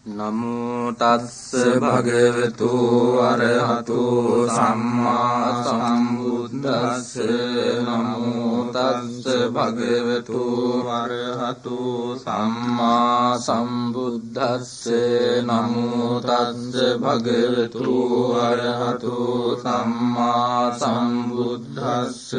නමෝ තස්ස භගවතු අරහතු සම්මා සම්බුද්දස්ස නමෝ තස්ස භගවතු අරහතු සම්මා සම්බුද්දස්ස නමෝ තස්ස භගවතු අරහතු සම්මා සම්බුද්දස්ස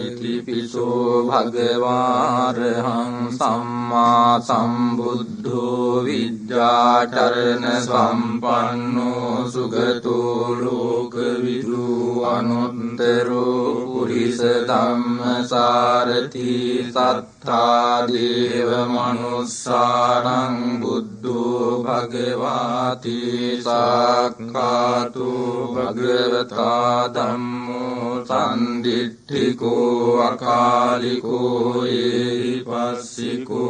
ඉතිපිසෝ භගවාරහං සම්මා සම්බුද්ධෝ විද්‍යාචරණ සම්පන්නෝ සුගතෝ ලෝකවිදු අනුත්තරෝ පුරිස ධම්මසාරති සත්තා දේව මනුස්සානං බුද්ධෝ භගවාති සක්ඛාතු භගවතා ධම්මෝ සම්දිට්ඨිකෝ අකාලිකෝ ඒහිපස්සිකෝ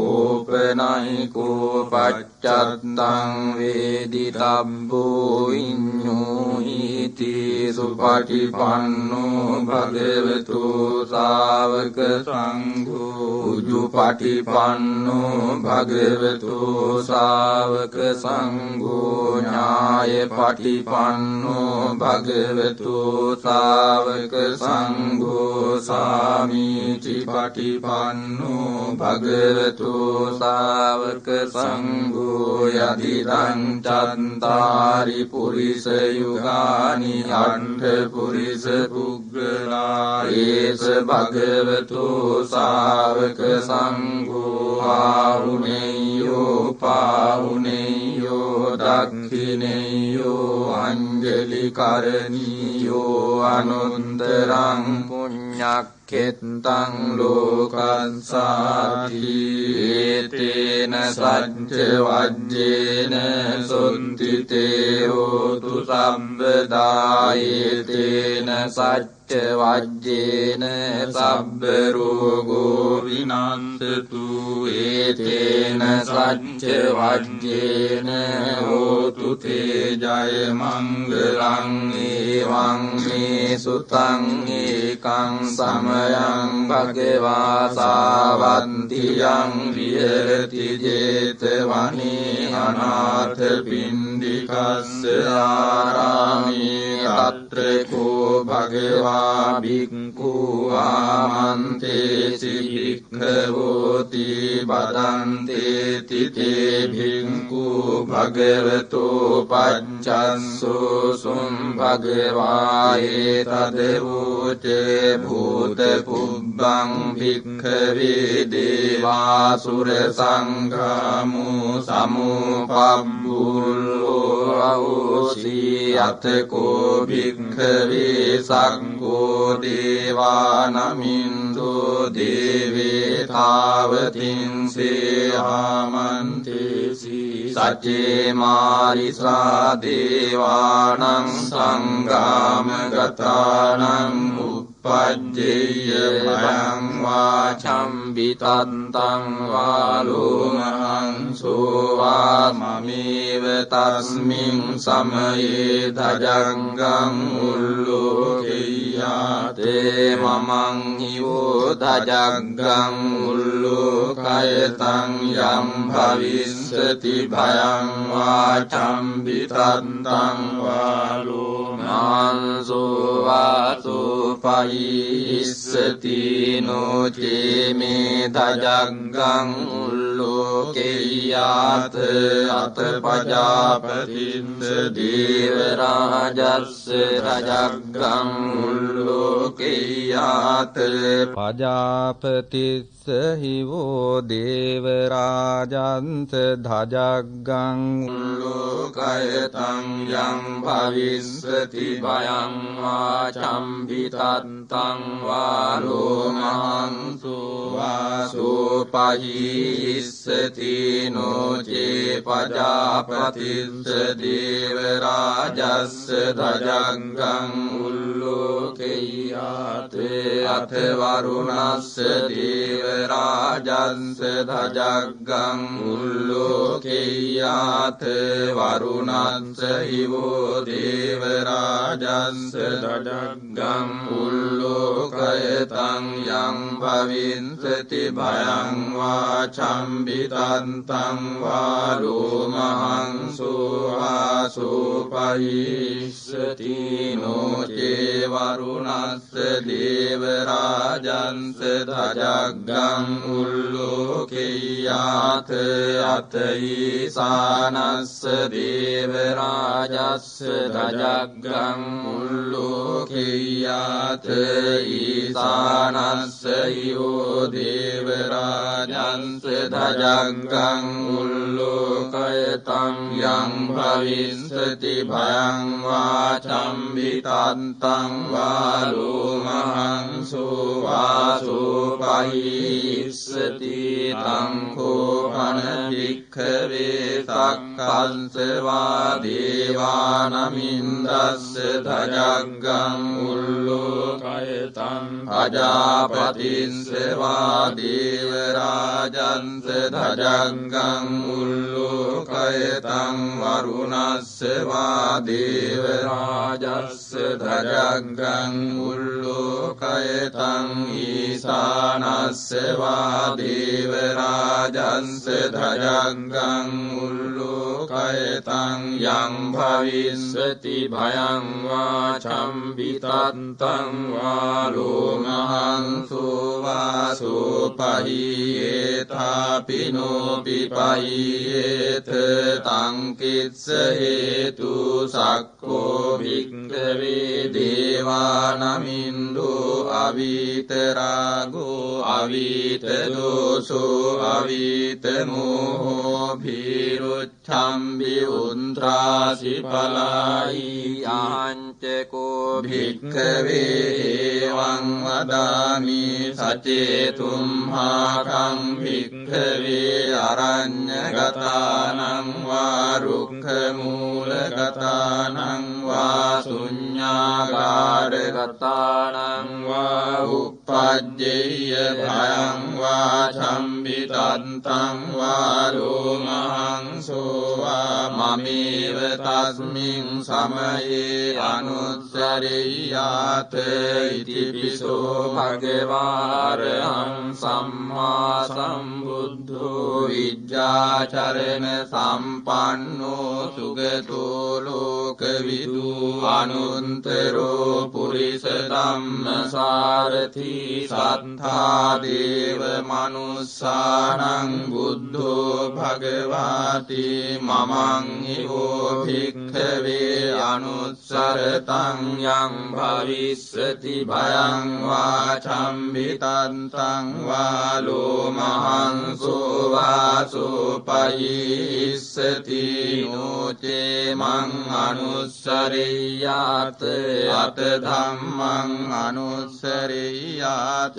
ඕපනයිකෝ පච්චත්තං වේදිතබ්බෝ විඤ්ඤෝ ඉති සුපටිපන්නෝ භගවතු ශාවක සංඝෝ උජුපටිපන්නෝ භගවතු ශාවක සංඝෝ ඥායපටිපන්නෝ භගවතු ශාවක සංඝෝ සාමීචි පටිපන්නෝ භගවතු ශාවක සංඝෝ යදිදං චත්තාරි පුරිස යුගානි අට්ඨ පුරිස පුග්ගලා ඒස භගවතු ශාවක සංඝෝ ආහුනේයෝ පාහුනේයෝ දක්ඛිනේයෝ අංජලි කරණීයෝ අනුන්තරං පුඤ්ඤක්ඛෙත්තං ලෝකස්සාති ඒතේන සච්ච වජ්ජේන සොන්තිතේ හෝතු සම්බදා ඒතේන සච්ච වජ්ජේන සබ්බ රෝගෝ විනන්තතු ඒතේන සච්ච වජ්ජේන හෝතු තේ ජය මංගලං ඒවං මේ සුතං ඒකං සමයං භගවා සාවන්තියං විහෙරති 제තවනේ අනාථ පින්ඩිකස්ස ආරාමේ తత్రకో භගවා භික්ඛු ආමන්තේසි භික්ඛවෝති බදන්තේති තේ භික්ඛු භගවතෝ පච්චස්සෝ සුම් භගවා ඒතදවෝචේ භූත පුබ්බං භික්ඛවේ දේවාසුර සංඝාමෝ සමුපබ්බුල්ලෝ අවසී අතකෝ භික්ඛවේ සක්ඛෝ දේවානමින්දෝ දේවේ තාවතින්සේ ආමන්තේසි සච්චේ මාරිසා දේවානං සංගාම ගතානං උප්පජ්ජේය භයං වාචම්බිතත්තං වාලෝමහං සෝවාමමේව තස්මින් සමයේ ධජංගං උල්ලෝකෙය්‍යාතේ මමං හිවෝ ධජංගං උල්ලෝකයතං යම් භවිස්සති භයං වාචම්බිතත්තං වාලෝමහං සෝවාසෝපයිස්සති නොචේ මේ ධජංගං උල්ලෝකෙය්‍යාත අත පජාපතිස්ස දේව රාජස්ස රජග්ගං උල්ලෝකෙය්‍යාත පජාපතිස්ස හිවෝ දේව රාජන්ත ධජග්ගං උල්ලෝකයතං යං භවිස්සති භයං වාචම්බිතත්තං වාලෝමහං සෝවාසෝපයිස්සති නොචේ පජාපතිස්ස දේව රාජස්ස ධජග්ගං උල්ලෝකෙය්‍යාත අත වරුණස්ස දේව රාජස්ස ධජග්ගං උල්ලෝකෙය්‍යාත වරුණස්ස හිවෝ දේව රාජස්ස ධජග්ගං උල්ලෝකයතං යං භවිස්සති භයං වාචම්බිතත්තං වාලෝමහං සුපාසුපහිස්සති නොචේ වරුණස්ස දේවරාජන්ස ධජග්ගං උල්ලෝකෙය්‍යාත අතයිසානස්ස දේවරාජස්ස ධජග්ගං උල්ලෝකෙය්‍යාත ඊසානස්ස යෝ දේවරාජන්ස ධජග්ගං උල්ලෝකයතං යං භවිස්සති භයං වාචම්බිතත්තං වාලෝමහං සෝවාසෝපහිස්සති තං කෝපන භික්ඛවේ සක්කංස වා දේවානමින්දස්ස ධජග්ගං උල්ලෝකයතං අජාපතිස්ස වා දේවරාජන්ස ධජග්ගං උල්ලෝකයතං වරුණස්ස වා දේවරාජස්ස ධජග්ගං උල්ලෝකයතං ඊසානස්ස වා දේවරාජස්ස ධජග්ගං උල්ලෝකයතං යං භවිස්සති භයං වාචම්බිතත්තං වාලෝමහං සෝවාසෝපහියේතාපිනෝපි පහියේත තං කිස්ස හේතු සක්කෝ භික්ඛවේ දේවානමින්දෝ අවීතරාගෝ අවීතදෝසෝ අවීතමෝහෝ භීරුච්ඡම්බි උන්ත්‍රාසි පලායි ආංචකෝ භික්ඛවේ එවං වදාමි සචේතුම්හාකං භික්ඛවේ අරඤ්ඤගතානං වා රුක්ඛමූලගතානං වා ශුඤ්ඤාගාරගතානං වා උප්පජ්ජේය භයං වාචම්බිතත්තං වා ලෝමහං සෝවා මමේව තස්මින් සමයේ අනුස්සරෙය්‍යාත ඉතිපිසෝ භගවාරහං සම්මා සම්බුද්ධෝ විජ්ජාචරණ සම්පන්නෝ සුගතෝ ලෝකවිදු අනුන්තරෝ පුරිස ධම්මසාරථි සත්තා දේව මනුස්සානං බුද්ධෝ භගවාති මමං හිවෝ භික්ඛවේ අනුස්සරතං යං භවිස්සති භයං වාචම්බිතත්තං වාලෝමහං සෝවාසෝපහිස්සති නොචේ මං අනුස්සරෙය්‍යාත අත ධම්මං අනුස්සරෙය්‍යාත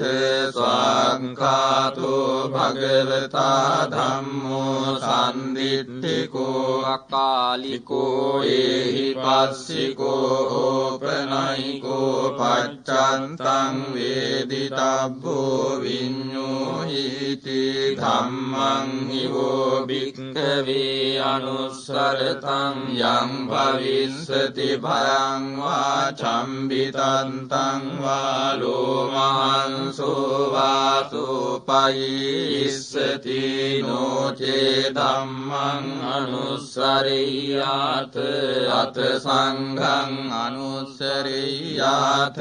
ස්වාංඛාතෝ භගවතා ධම්මෝ සම්දිට්ඨිකෝ අකාලිකෝ ඒහි පස්සිකෝ ඕපනයිකෝ පච්චන්තං වේදිතබ්බෝ විඤ්ඤෝහිති ධම්මං හිවෝ භික්ඛවේ අනුස්සරතං යං භවිස්සති භයං වාචම්බිතත්තං වාලෝමහං සෝවාසෝපහිස්සති නොචේ ධම්මං අනුස්සරෙය්‍යාත අත සංඝං අනුස්සරෙය්‍යාත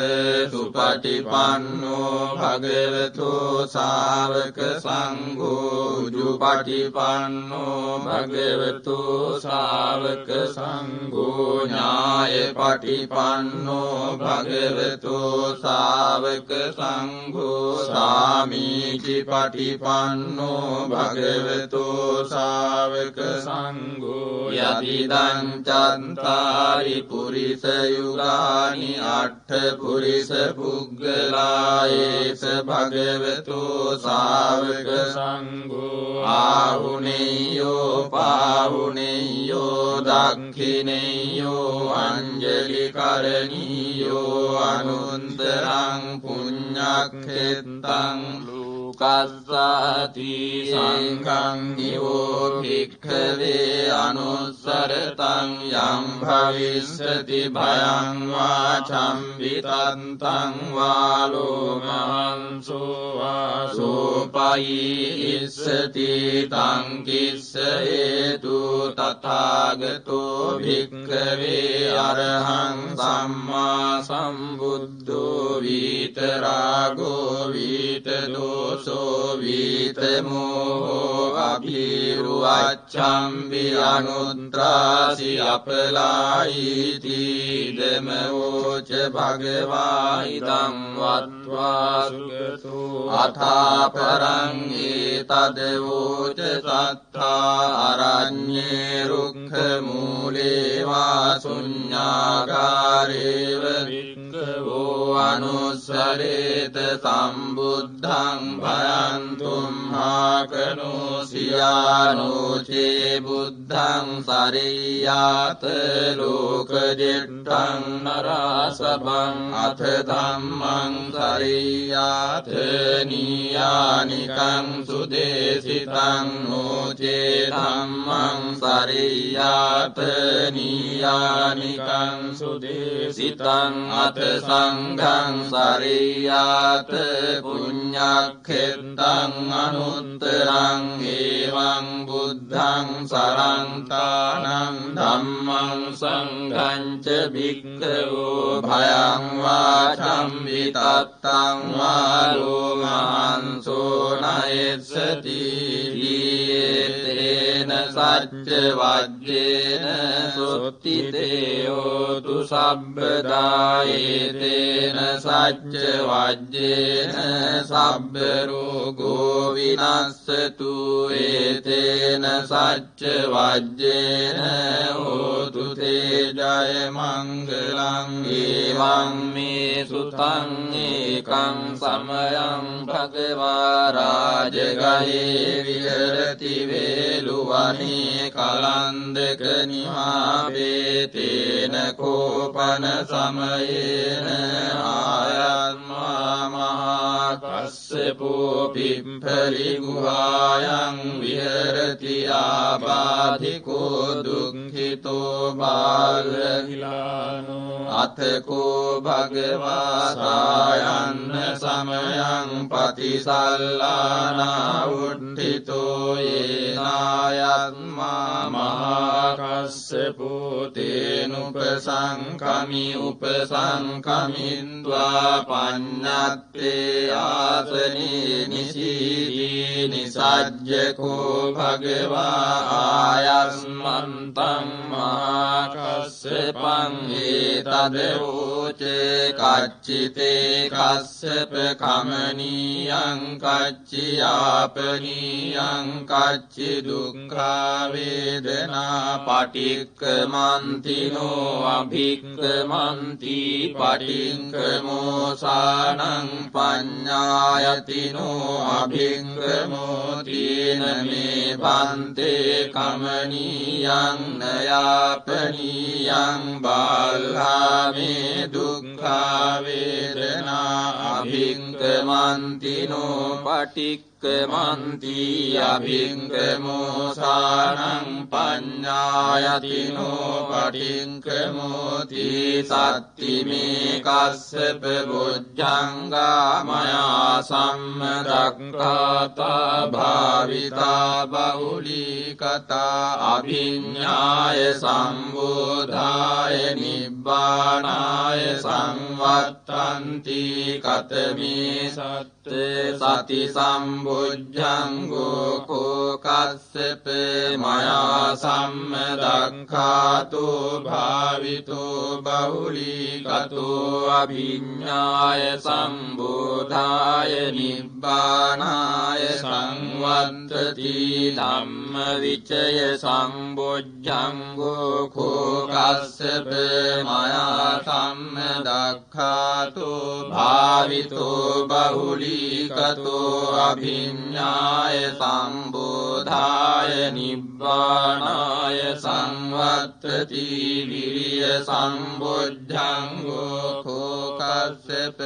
සුපටිපන්නෝ භගවතෝ ශාවක සංඝෝ උජුපටිපන්නෝ භගවතෝ ශාවක සංඝෝ ඥායපටිපන්නෝ භගවතෝ ශාවක සංඝෝ සාමීචි පටිපන්නෝ භගවතෝ ශාවක සංඝෝ යතිදං චත්තාරි පුරිස යුගානි අට්ඨ පුරිස පුග්ගලායේස භගවතෝ ශාවක සංඝෝ ආහුනේයෝ පාහුනේයෝ දක්ඛිනේයෝ අංජලි කරණීයෝ අනුන්තරං පුඤ්ඤක්ඛෙත්තං ලෝකස්සාති සංඝං නිවෝ භික්ඛවේ අනුස්සරතං යං භවිස්සති භයං වාචම්බිතත්තං වාලෝමහං සෝවාසෝපහිස්සති තං කිස්ස හේතු තථාගතෝ භික්ඛවේ අරහං සම්මා සම්බුද්ධෝ විතරාගෝ විතදෝසෝ විතමෝහෝ අභිරුවච්ඡම්බි අනුත්‍රාසි අපලායිති දමෝච භගවා ඉදං වත්වා සුගතෝ අථාපරං ඒතදවෝච සත්තා අරඤ්ඤේ රුක්ඛ මූලේ වා ශුඤ්ඤාගාරේව වික්ඛවෝ අනුස්සරේත සම්බුද්ධං භයන්තුම් හාකනෝ සියානෝචේ බුද්ධං සරියාත ලෝකජෙට්ඨං නරාසබං අත ධම්මං සරියාත නීයානිකං සුදේසිතං නෝචේ ධම්මං සරියාත නීයානිකං සුදේසිතං අත සංඝං සරියාත පුඤ්ඤක්ඛෙත්තං අනුත්තරං එවං බුද්ධං සරන්තානං ධම්මං සංඝං ච භික්ඛවෝ භයං වාචම් විතත්තං වාලෝ මහන්සෝ නයස්සති ඊතේන සච්ච වජ්ජේන සොත්තිතේ හෝතු සබ්බදායේතේන සච්ච වජ්ජේන සබ්බ රෝගෝ විනස්සතු ඒතේන සච්ච වජ්ජේන හෝතු තේ ජය මංගලං එවං මේ සුතං ඒකං සමයං භගවා රාජගහේ විහෙරති වේලුවනේ කලන්දක නිමාපේතේන කෝපන සමයේන ආයත්මා මහා කස්සපෝ පිම්ඵලි ගුහායන් විහෙරති ආබාධිකෝ දුක්ඛිතෝ බාලහිලානෝ අතකෝ භගවා සායන්න සමයං පතිසල්ලානා උට්ඨිතෝ යේනායත්මා මහා කස්සපෝ තේනුපසංකමි උපසංකමින්ද්වා පඤ්ඤත්තේ ආසනේ නිසීදී නිසජ්ජකෝ භගවා ආයස්මන්තං මහා කස්සපං ඒතදෝචේ කච්චිතේ කස්සප කමනීයං කච්චියාපනීයං කච්චි දුක්ඛා වේදනා පටික්කමන්තිනෝ අභික්කමන්ති පටික්කමෝසානං පඤ්ඤායතිනෝ අභික්කමෝතින මේ බන්තේ කමනීයං නයාපනීයං බාල්හාමේ දුක්ඛා වේදනා අභික්කමන්තිනෝ පටික්කමන්ති අභික්කමෝසානං පඤ්ඤායතිනෝ පටික්කමෝති සත්තිමේ කස්සප බොජ්ජංගා මයා සම්මදක්ඛාතා භාවිතා බහුලීකතා අභිඤ්ඤාය සම්බෝධාය නිබ්බානාය සංවත්තන්ති කතමේ සති සම්බුද්ධංගෝ කෝ කස්සප මයා සම්මදක්ඛාතෝ භාවිතෝ බහුලීකතෝ අභිඤ්ඤාය සම්බෝධාය නිබ්බානාය සංවත්තති ධම්ම විචය සම්බොජ්ජංගෝ කෝ කස්සප මයා සම්මදක්ඛාතෝ භාවිතෝ බහුලීකතෝ අභිඤ්ඤාය සම්බෝධාය නිබ්බානාය සංවත්තති විරිය සම්බොජ්ජංගෝ කෝ කස්සප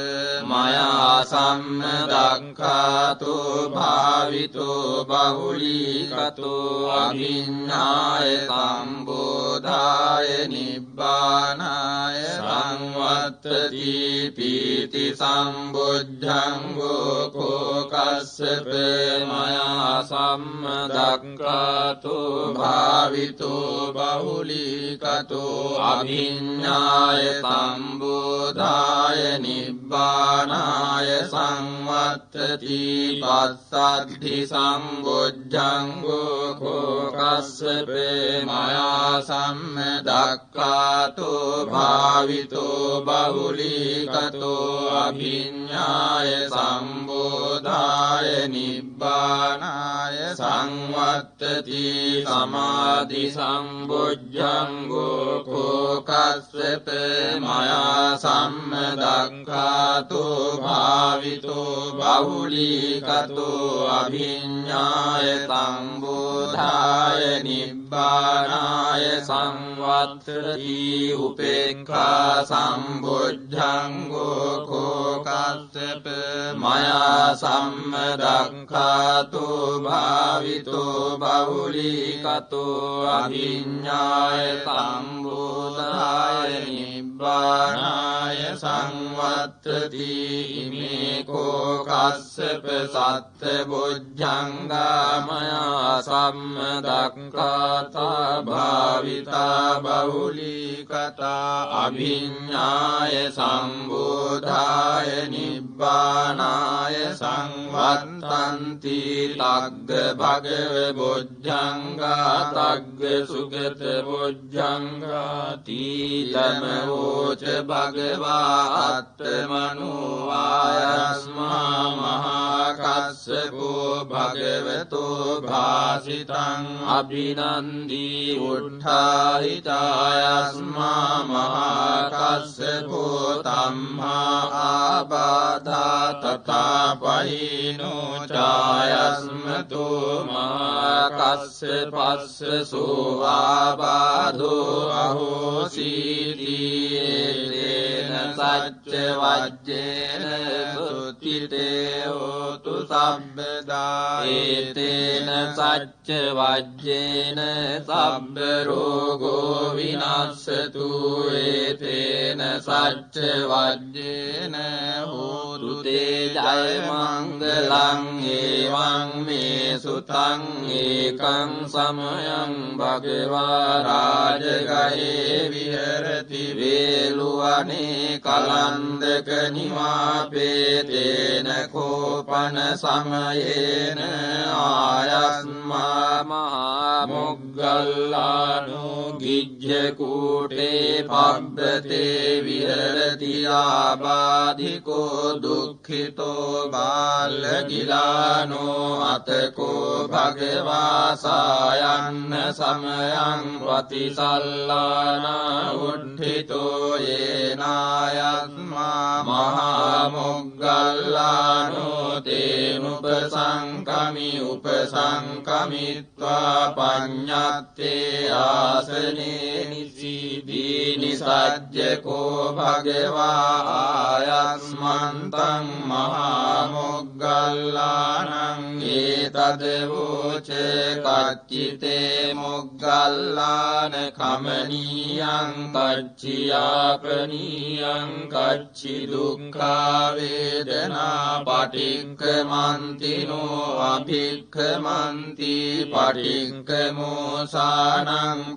මයා සම්මදක්ඛාතෝ භාවිතෝ බහුලීකතෝ අභිඤ්ඤාය සම්බෝධාය නිබ්බානාය සංවත්තති संवत्तति पीति संबुद्धंगो को कस्यप मया सम्मदक्खातो भावितो बहुलीकतो अभिन्नाय संबोधाय निब्बानाय संवत्तति पස්සद्धि संबुद्धंगो को कस्यप मया सम्मदक्खातो भावितो बहुलीकतो अभिन्नाय संबोधाय निब्बानाय संवत्तति समाधि संबुद्धंगो को कस्यप मया सम्मदक्खातो भावितो बहुलीकतो अभिन्नाय संबोधाय निब्बानाय संवत्तति उपेक्षा संबुद्धंगो को कस्यप मया सम्मदक्खातो भावितो बहुलीकतो अभिन्नाय संबोधाय निब्बानाय संवत्तति इमे को कस्यप सत्तबुद्धंगा मया सम्मदक्खाता भाविता बहुलीकता अभिन्नाय संबोधाय निब्बानाय संवत्तन्ति तग्ग भगव बुद्धंगा तग्ग सुगत बुद्धंगा तीतमवोच भगवा आत्मनो आयस्मा महाकस्यपो भगवतो भासितं अभिनन्दी उट्ठाहितायस्मा महाकस्यपो तम्हा आबाधा तथा पहीनो चायस्मतो महाकस्यपस्य सो आबाधो अहोसीति तेन सच्च वज्रेण सुत्थिते होतु सब्बदा एतेन सच्च वज्रेण सब्ब रोगो विनाशतु एतेन सच्च वज्रेण होतु ते जय मंगलं एवं मे सुतं एकं समयं भगवा राजगहे विहरति वेलुवने कलन्दक निवापेतेन कोपन समयेन आयस्मा महामुग्गल्लानो गिज्जकूटे पब्बते विहरति आबाधिको दुःखितो बालगिलानो अतको भगवा सायन्न समयं प्रतिसल्लाना उड्ढितो येनायस्मा महामुग्गल्लानो तेनुपसङ्कमि उपसङ्कमित्वा पञ्ඤत्ते आसने निसज्य को भगवा आयस्मन्तं महामुग्गल्लानं एतद्वोच कच्चिते मुग्गल्लान कमनीयं कच्चियापनीयं कच्चि दुःखा वेदना पटिक्कमन्तिनो अभिक्कमन्ति पटिक्कमोसानं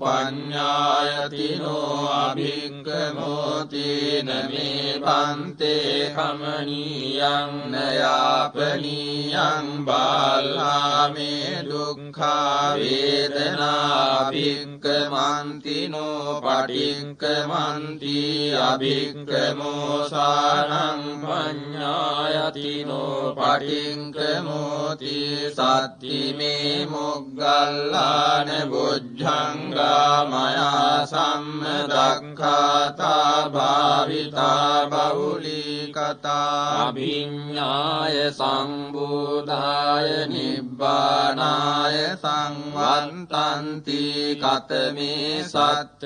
पඤ्ඤायतिनो अभिक्कमोति न मे भन्ते कमनीयं न यापनीयं बाला मे दुःखा वेदना अभिक्कमन्तिनो पटिक्कमन्ति अभिक्कमोसानं पඤ्ඤायतिनो पटिक्कमोति सत्ति मे मुग्गल्लान बुद्धंगा मया सम्मदक्खाता भाविता बहुलीकता अभिन्नाय संबोधाय निब्बानाय संवत्तन्ति कतमे सत्त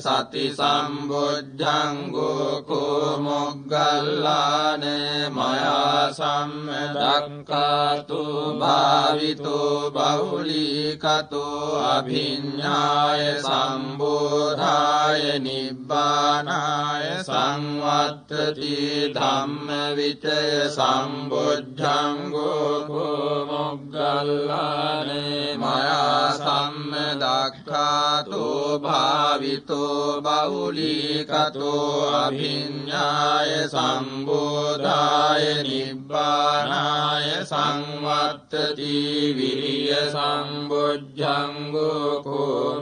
सति संबुद्धंगो को मुग्गल्लान मया सम्मदक्खातो भावितो बहुलीकतो अभिन्नाय संबोधाय නිබ්බානාය සංවත්තති ධම්ම විචය සම්බුද්ධංගෝ මොග්ගල්ලානේ මයා සම්මදක්ඛාතෝ භාවිතෝ බහුලීකතෝ අභිඤ්ඤාය සම්බෝධාය නිබ්බානාය සංවත්තති විරිය සම්බුද්ධංගෝ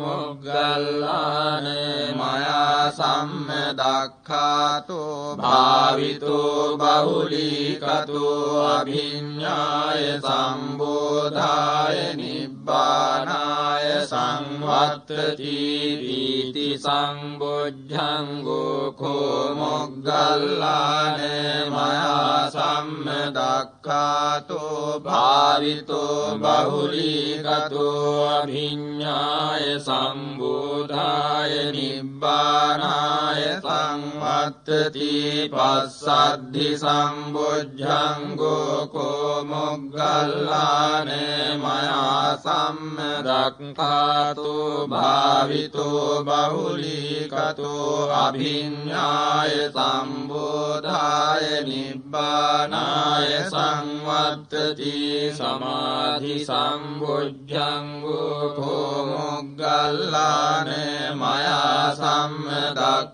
මොග්ගල්ලානේ මයා සම්මදක්ඛාතෝ භාවිතෝ බහුලීකතෝ අභිඤ්ඤාය සම්බෝධාය නිබ්බානාය සංවත්තති වීති සම්බුද්ධංගෝ මොග්ගල්ලානේ මයා සම්මදක්ඛාතෝ භාවිතෝ බහුලීකතෝ අභිඤ්ඤාය සම්බෝධාය නිබ්බානාය සංවත්තති පස්සද්ධි සම්බුද්ධංගෝ මොග්ගල්ලානේ මයා සම්මදක්ඛාතෝ භාවිතෝ බහුලීකතෝ අභිඤ්ඤාය සම්බෝධාය නිබ්බානාය සංවත්තති සමාධි සම්බුද්ධංගෝ මොග්ගල්ලානේ මයා සම්මදක්ඛාතෝ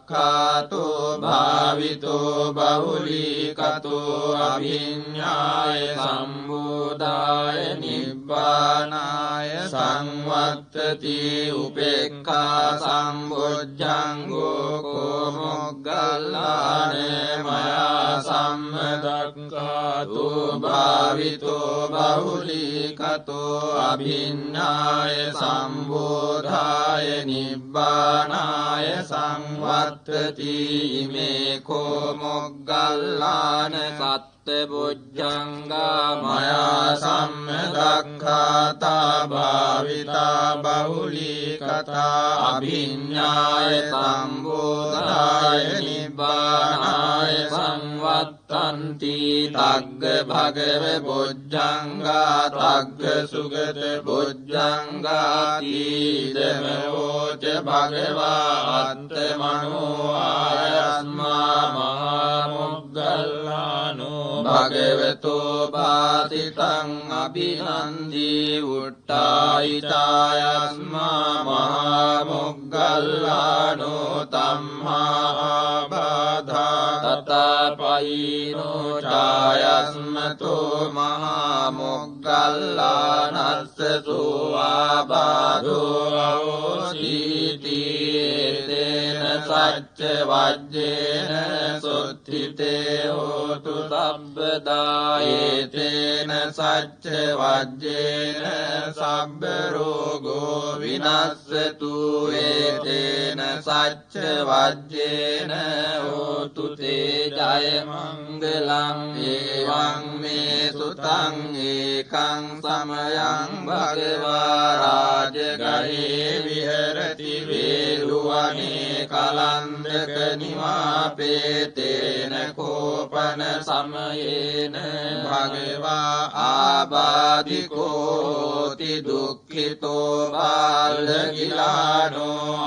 භාවිතෝ බහුලීකතෝ අභිඤ්ඤාය සම්බෝධාය නිබ්බානාය සංවත්තති උපේක්ඛා සම්බුද්ධංගෝ මොග්ගල්ලානේ මයා සම්මදක්ඛාතෝ භාවිතෝ බහුලීකතෝ අභිඤ්ඤාය සම්බෝධාය නිබ්බානාය සංවත්තති ඉමේ කෝ මොග්ගල්ලාන සත්බුද්ධංගා මයා සම්මදක්ඛාතා භාවිතා බහුලීකතා අභිඤ්ඤාය සම්බෝධාය නිබ්බානාය සංවත්තන්ති තග්ග භගව බොජ්ජංගා තග්ග සුගත බොජ්ජංගා තීදමෝච භගවා අත්තමනෝ ආයස්මා මහා මොග්ගල්ලානෝ භගවතෝ පාතිතං අභිනන්දී උට්ටායිතායස්මා මහා මොග්ගල්ලානෝ තම්හා ආබාධා තතපයිනෝ ඡායස්මතෝ මහා මොග්ගල්ලානස්ස සෝආබාධෝ අවසීති තේන සච්ච වජ්ජේන සොත්තිතේ හෝතු සබ්බදායේතේන සච්ච වජ්ජේන සබ්බ රෝගෝ විනස්සතු ඒතේන සච්ච වජ්ජේන හෝතු තේ ජය මංගලං එවං මේ සුතං ඒකං සමයං භගවා රාජගහේ විහෙරති වේලුවනේ කලන්දක නිවාපේතේන කෝපන සමයේන භගවා ආබාධිකෝති දුක්ඛිතෝ බාලගිලානෝ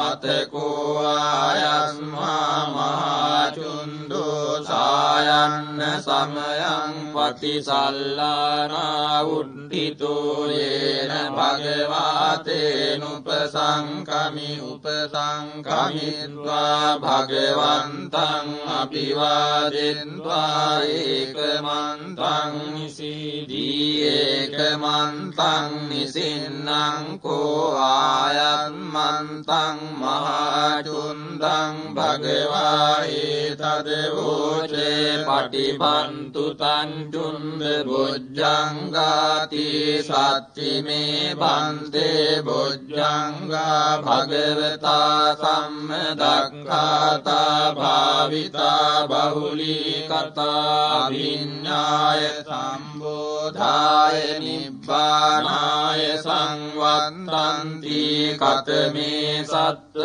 අතකෝ ආයස්මා මහාචුන්දෝ සායන්න සමයං පටිසල්ලානා උද්ධිතෝ යේන භගවා තේනුපසංකමි උපසංකමිත්වා භගවන්තං අභිවාදෙත්වා ඒකමන්තං නිසීදී ඒකමන්තං නිසින්නං කෝ ආයන්මන්තං මහාචුන්දං භගවා ඒතදවෝචේ පටිපන්තු තංචුන්ද බොජ්ජංගාති සච්චිමේ බන්තේ බොජ්ජංගා භගවතා සම්මදක්ඛාතා භාවිතා බහුලීකතා අභිඤ්ඤාය සම්බෝධාය නිබ්බානාය සංවත්තන්ති කතමේ සත්ත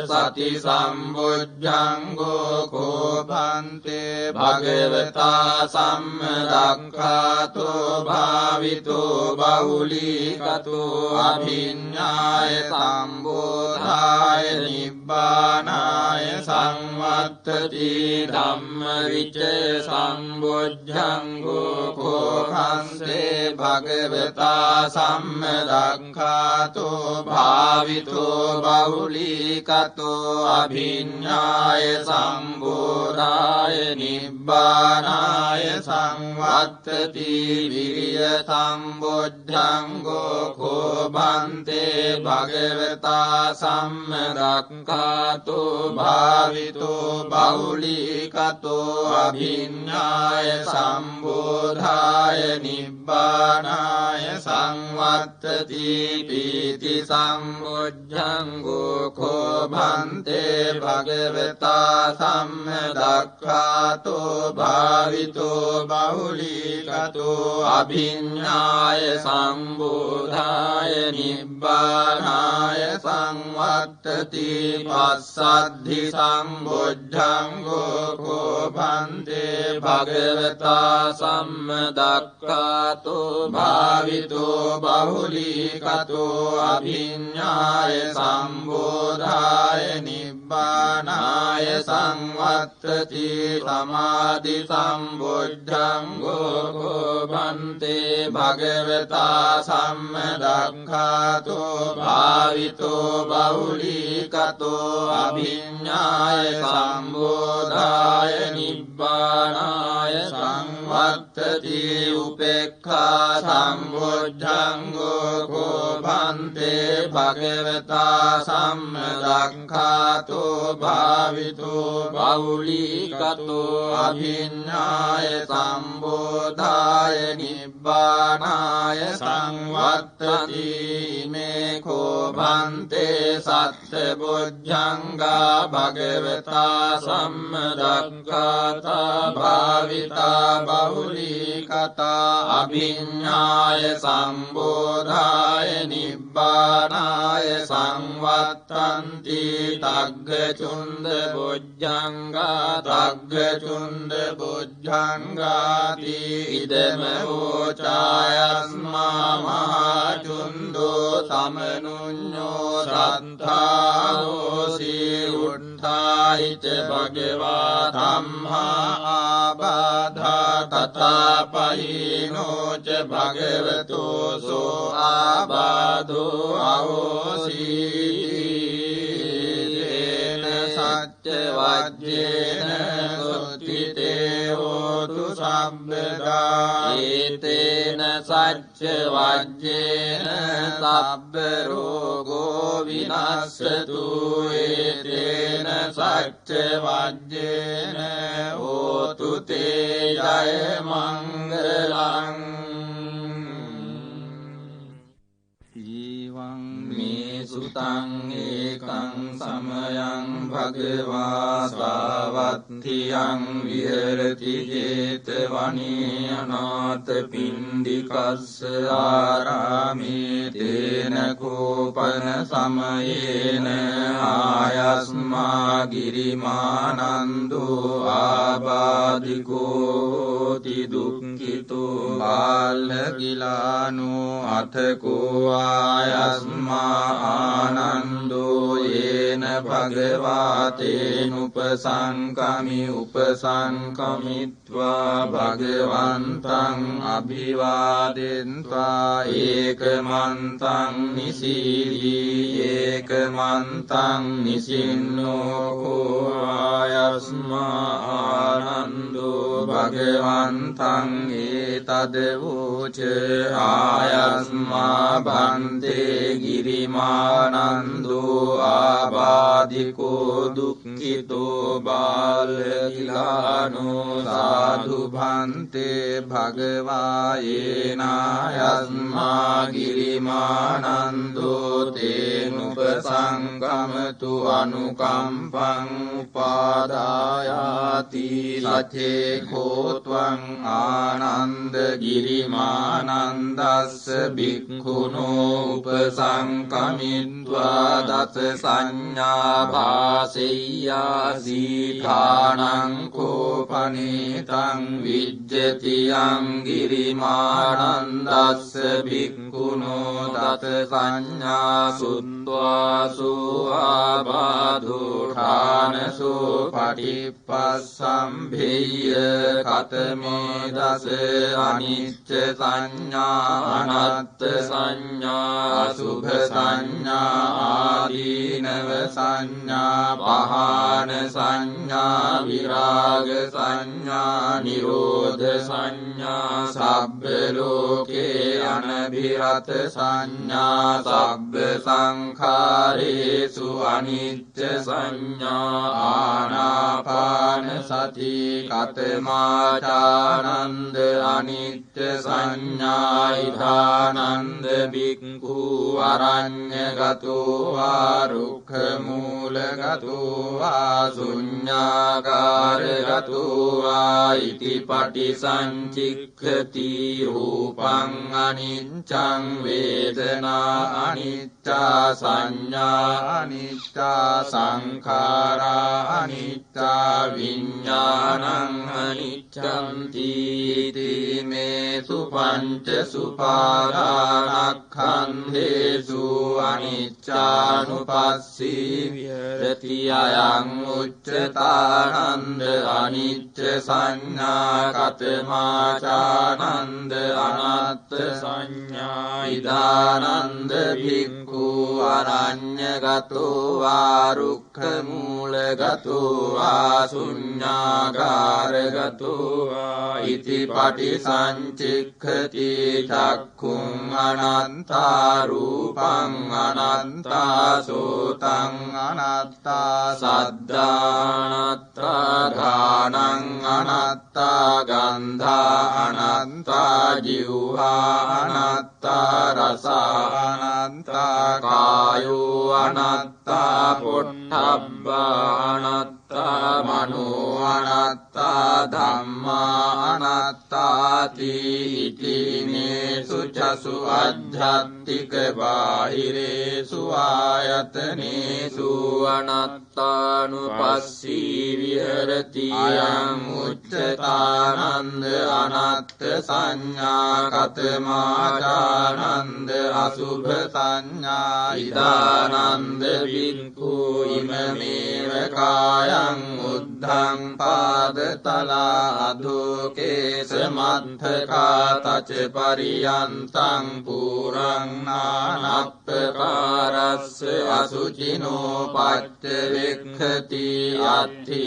සති සම්බුද්ධංගෝ කෝපන්තේ භගවතා සම්මදක්ඛාතෝ භාවිතෝ බහුලීකතෝ අභිඤ්ඤාය සම්බෝධාය නිබ්බානාය සංවත්තති ධම්ම විචය සම්බොජ්ජංගෝ කෝඛන්සේ භගවතා සම්මදක්ඛාතෝ භාවිතෝ බහුලීකතෝ අභිඤ්ඤාය සම්බෝධාය නිබ්බානාය සංවත්තති විරිය සම්බොජ්ජංගෝ කෝභන්තේ භගවතා සම්මදක්ඛාතෝ භාවිතෝ බහුලීකතෝ අභිඤ්ඤාය සම්බෝධාය නිබ්බානාය සංවත්තති පීති සම්බොජ්ජංගෝ කෝභන්තේ භගවතා සම්මදක්ඛාතෝ භාවිතෝ බහුලීකතෝ අභිඤ්ඤාය සම්බෝධාය නිබ්බානාය සංවත්තති පස්සද්ධි සම්බොජ්ජංගෝ කෝභන්තේ භගවතා සම්මදක්ඛාතෝ භාවිතෝ බහුලීකතෝ අභිඤ්ඤාය සම්බෝධාය නිබ්බානාය සංවත්තති සමාධි සම්බොජ්ජංගෝ කෝභන්තේ භගවතා සම්මදක්ඛාතෝ භාවිතෝ බහුලීකතෝ අභිඤ්ඤාය සම්බෝධාය නිබ්බානාය සංවත්තති උපේක්ඛා සම්බොජ්ජංගෝ කෝභන්තේ භගවතා සම්මදක්ඛාතෝ භාවිතෝ බහුලීකතෝ අභිඤ්ඤාය සම්බෝධාය නිබ්බානාය සංවත්තති මේ කෝභන්තේ සත්බොජ්ජංගා භගවතා සම්මදක්ඛාතා භාවිතා බහුලීකතා අභිඤ්ඤාය සම්බෝධාය නිබ්බානාය සංවත්තන්ති තග්ගචුන්ද බොජ්ජංගා තග්ගචුන්ද බොජ්ජංගාති ඉදම වෝචායස්මා මහචුන්දෝ සමනුඤ්ඤෝ සත්තාෝසි උත්ථායිච භගවා ධම්මා ආබාධා තථාපයිනෝ ච භගවතෝ සෝ ආබාධෝ අවෝසි සච්ච වජ්ජේන සුත්තිතේ හෝතු සම්බදා ඒතේන සච්ච වජ්ජේන සබ්බ රෝගෝ විනස්සතු ඒතේන සච්ච වජ්ජේන හෝතු තේ ජය මංගලං මේ සුතං ඒකං සමයං භගවා සාවත්තියං විහෙරති ජේතවනේ අනාථ පිණ්ඩිකස්ස ආරාමේ තේන කෝපන සමයේන ආයස්මා ගිරිමානන්දෝ ආබාධිකෝ ති දුක්ඛිතෝ බාලකිලානෝ අතකෝ ආයස්මා ආනන්දෝ යේන භගවාතේනුපසංකමි උපසංකමිත්වා භගවන්තං අභිවාදෙන්त्वा ඒකමන්තං නිසීදී ඒකමන්තං නිසින්නෝ ආයස්මා ආනන්දෝ භගවන්තං ඒතදවෝච ආයස්මා භන්තේ ගිරිමානන්දෝ ආබාධිකෝ දුක්ඛිතෝ බාලකිලානෝ සාධු භන්තේ භගවා යේනායස්මා ගිරිමානන්දෝ තේනුපසංගමතු අනුකම්පං උපාදායාති සචේ කෝත්වං ආනන්ද ගිරිමානන්දස්ස භික්ඛුනෝ උපසංකමිත්වා දස සංඥා භාසෙය්‍යාසීඨානං කෝපනේතං විජ්ජති යං ගිරිමානන්දස්ස භික්ඛුනෝ දස සංඥා සුත්වා සුආබාධෝ ඨාන පනසෝ පටිපස්සම්භේය කතමේ දස අනිච්ච සංඥා අනත්ත් සංඥා අසුභ සංඥා ආදීනව සංඥා පහාන සංඥා විරාග සංඥා නිරෝධ සංඥා සබ්බ ලෝකේ අනභිරත සංඥා සබ්බ සංඛාරේසු අනිච්ච සංඥා ආනාපාන සති කතමාචානන්ද අනිච්ච සංඥා ඉදානන්ද බික්ඛු අරඤ්ඤගතෝ වා රුක්ඛ මූලගතෝ වා ශුඤ්ඤාකාරගතෝ වා ඉති පටිසංචික්ඛති රූපං අනිච්ඡං වේදනා අනිච්චා සංඥා අනිච්චා සංඛාරා අනිච්චා විඥානං අනිච්ඡන්ති මේසු පංච සුපාදානක්ඛන්ධේසු අනිච්චානුපස්සී විහෙරති අයං උච්චතානන්ද අනිච්ච සංඥා කතමාචානන්ද අනත්ත් සංඥා ඉදානන්ද භික්ඛු අරඤ්ඤගතෝ වා රුක්ඛ මූලගතෝ වා ශුඤ්ඤාකාරගතෝ වා ඉති පටිසංචික්ඛති චක්ඛුං අනන්තා රූපං අනන්තා සෝතං අනත්තා සද්ධානත්තා ඝානං අනත්තා ගන්ධා අනත්තා ජීවහා අනත්තා රසා අනත්තා කායෝ අනත්තා පොට්ඨබ්බා අනත්තා මනෝ අනත්තා ධම්මා අනත්තාති ඉති මේසු චසු අධ්‍යාත්තික බාහිරේසු ආයතනේසු අනත්තානුපස්සී විහෙරති අයං උච්චතානන්ද අනත්ත් සංඥා කතමාචානන්ද අසුභ සංඥා ඉදානන්ද බික්ඛු ඉමමේව කායං උද්ධං පාදතලා අධෝකේස මද්ධකා තච පරියන්තං පුරං නානප්පකාරස්ස අසුචිනෝ පච්ච වෙක්ඛති අත්ථි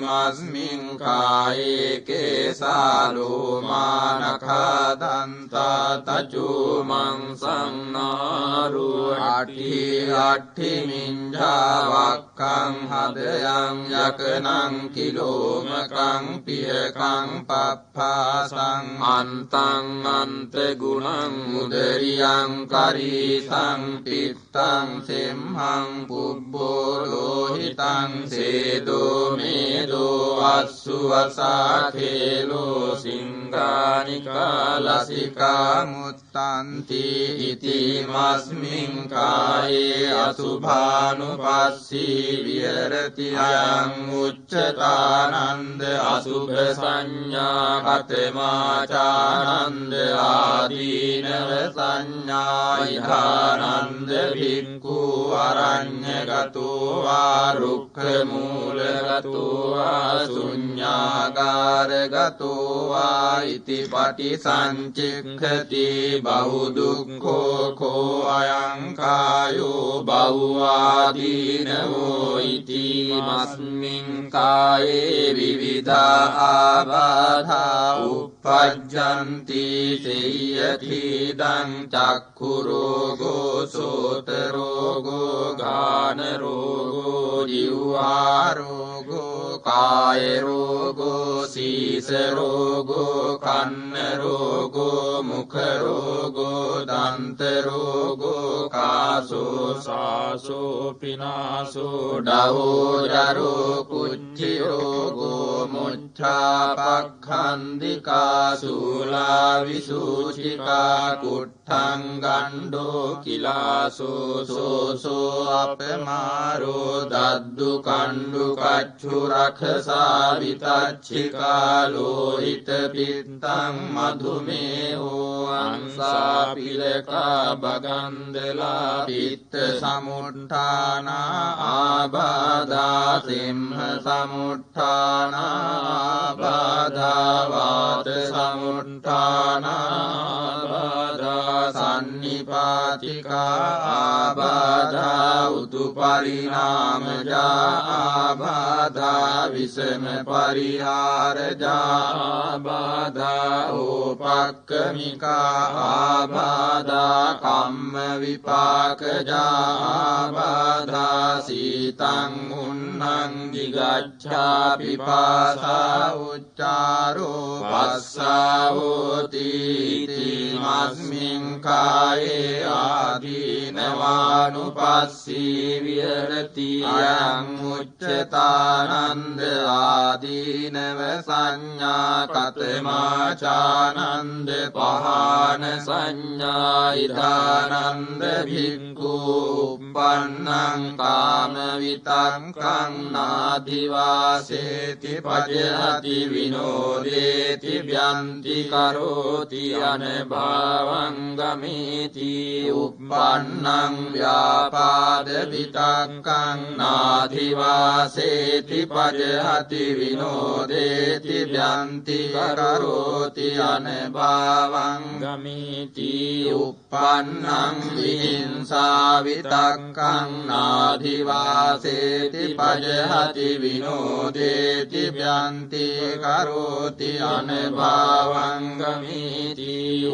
මස්මින් කායේ කේසාලෝ මානඛා දන්තා තචෝ මං සංනාරෝ අට්ඨි මිඤ්ඤා වක්ඛං හදයන් යකනං කිලෝමකං පියකං පප්පාසං අන්තං අන්ත ගුණං උදරියං කරීසං පිත්තං සෙම්හං පුබ්බෝ ලෝහිතං සේදෝ මේදෝ අස්සු අසාඛේලෝ සිංගානිකා ලසිකා මුත්තන්ති ඉති මස්මින් කායේ අසුභානුපස්සී විහෙරති අයං උච්චතානන්ද අසුභ සංඥා කතමාචානන්ද ආදීනව සංඥා ඉධානන්ද භික්ඛු අරඤ්ඤගතෝ වා රුක්ඛ මූලගතෝ වා ශුඤ්ඤාකාරගතෝ වා ඉති පටිසංචික්ඛති බහු දුක්ඛෝ කෝ අයං කායෝ බහුවාදීනවෝ ඉති මස්මින් කායේ විවිධා ආබාධා උප්පජ්ජන්ති සේයතිදං චක්ඛු රෝගෝ සෝත රෝගෝ ගාන රෝගෝ ජීවා රෝගෝ කාය රෝගෝ සීස රෝගෝ කන්න රෝගෝ මුඛ රෝගෝ දන්ත රෝගෝ කාසෝ සාසෝ පිනාසෝ ඩවෝ ජරෝ කුච්චි රෝගෝ මුච්ඡා පක්ඛන්දිකා සූලා විසූචිකා කුට්ඨං ගණ්ඩෝ කිලාසෝ සෝසෝ අපමාරෝ දද්දු කණ්ඩු කච්චුරක රාඛසා විතච්චිකා ලෝහිත පිත්තං මධුමේහෝ අංසා පිලකා බගන්දලා පිත්ත සමුට්ඨාන ආබාධා සිම්හ සමුට්ඨාන ආබාධා වාත සමුට්ඨාන ආබාධා සන්නිපාතිකා ආබාධා උතු පරිණාමජා ආබාධා විසම පරිහාරජා ආබාධා ඕපක්කමිකා ආබාධා කම්ම විපාකජා ආබාධා සීතං උන්නං දිගච්ඡා පිපාසා උච්චාරෝ පස්සා හෝති මස්මින් කායේ ආදීනවානුපස්සී විහෙරති අයං උච්චතානන්ද ආදීනව සංඥා කතමාචානන්ද පහාන සංඥා ඉදානන්ද භික්ඛු උප්පන්නං කාම විතක්කං නාදිවාසේති පජහති විනෝදේති ව්‍යන්ති කරෝති අනභාවං ගමේති උප්පන්නං ව්‍යාපාද විතක්කං නාදිවාසේති පජහති විනෝදේති ව්‍යන්ති කරෝති අනභාවං ගමේති උප්පන්නං විහිංසා විතක්කං නාදිවාසේති පජහති විනෝදේති ව්‍යන්ති කරෝති අනභාවං ගමේති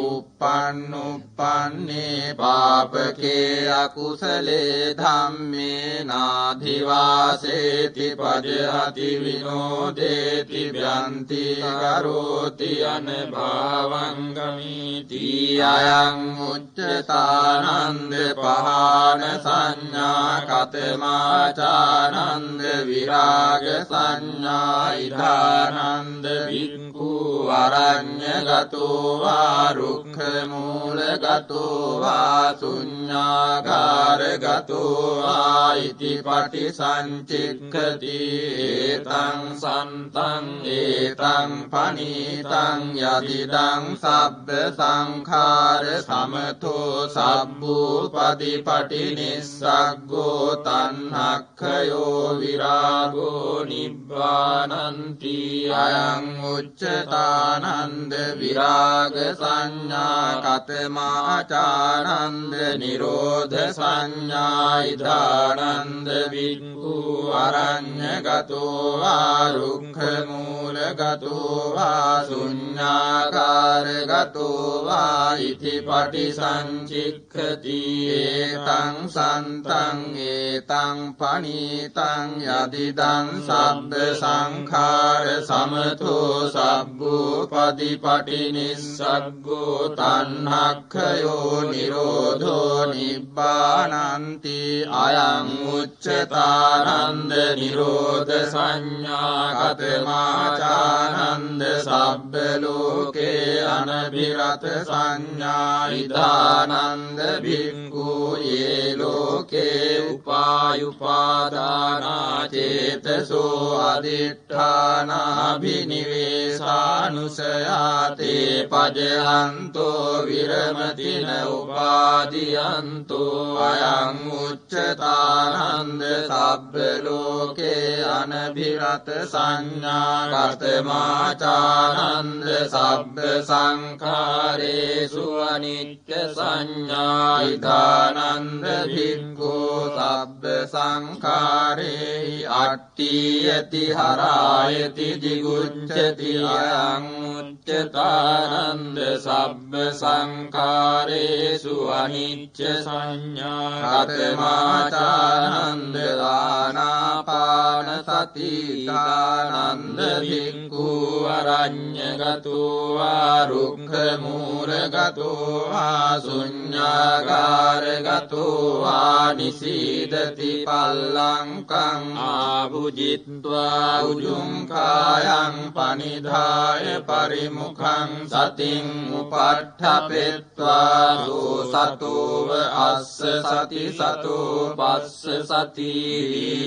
උප්පන්නුප්පන්නේ පාපකේ අකුසලේ ධම්මේ නාධිවාසේති පජහති විනෝදේති ව්‍යන්ති කරෝති අනභාවං ගමේති අයං උච්චතානන්ද පහාන සංඥා කතමාචානන්ද විරාග සංඥා ඉදානන්ද භික්ඛු අරඤ්ඤගතෝ වා රුක්ඛ මූලගතෝ වා ශුඤ්ඤාගාරගතෝ වා ඉති පටිසංචික්ඛති ඒතං සන්තං ඒතං පනීතං යදිදං සබ්බ සංඛාර සමතෝ සබ්බූපදීපටි නිස්සග්ගෝ තණ්හක්ඛයෝ විරාගෝ නිබ්බානන්ති අයං උච්චතානන්ද විරාග සංඥා කතමාචානන්ද නිරෝධ සංඥා ඉදානන්ද භික්ඛු අරඤ්ඤගතෝ වා රුක්ඛ මූලගතෝ වා ශුඤ්ඤාකාරගතෝ වා ඉති පටිසංචික්ඛති ඒතං සන්තං ඒතං පනීතං යදිදං සබ්බ සංඛාර සමතෝ සබ්බූපදීපටි නිස්සග්ගෝ තණ්හක්ඛයෝ නිරෝධෝ නිබ්බානන්ති අයං උච්චතානන්ද නිරෝධ සංඥා කතමාචානන්ද සබ්බ ලෝකේ අනබිරත සංඥා ඉදානන්ද භික්ඛු යේ ලෝකේ උපායුපාදානා චේතසෝ අදිඨානාභිනිවේසානුසයාතේ පජහන්තෝ විරමතින උපාදීයන්තෝ අයං උච්චතානන්ද සබ්බ ලෝකේ අනබිරත සංඥා කතමාචානන්ද සබ්බ සංඛාරේසු අනිච්ච සංඥා ඉදානන්ද භික්ඛු සබ්බ සංඛාරේ අට්ඨියති හරායති දිගුච්ඡති අයං උච්චතානන්ද සබ්බ සංඛාරේසු අනිච්ච සංඥා කතමාචානන්ද ආනාපාන සති දානන්ද භික්ඛු අරඤ්ඤගතෝ වා රුක්ඛ මූලගතෝ වා ශුඤ්ඤාකාරගතෝ වා නිසීදති පල්ලංකං ආභුජිත්වා උජුං කායං පනිධාය පරිමුඛං සතින් උපට්ඨපෙත්වා සතෝව අස්ස සති සතෝ පස්ස සති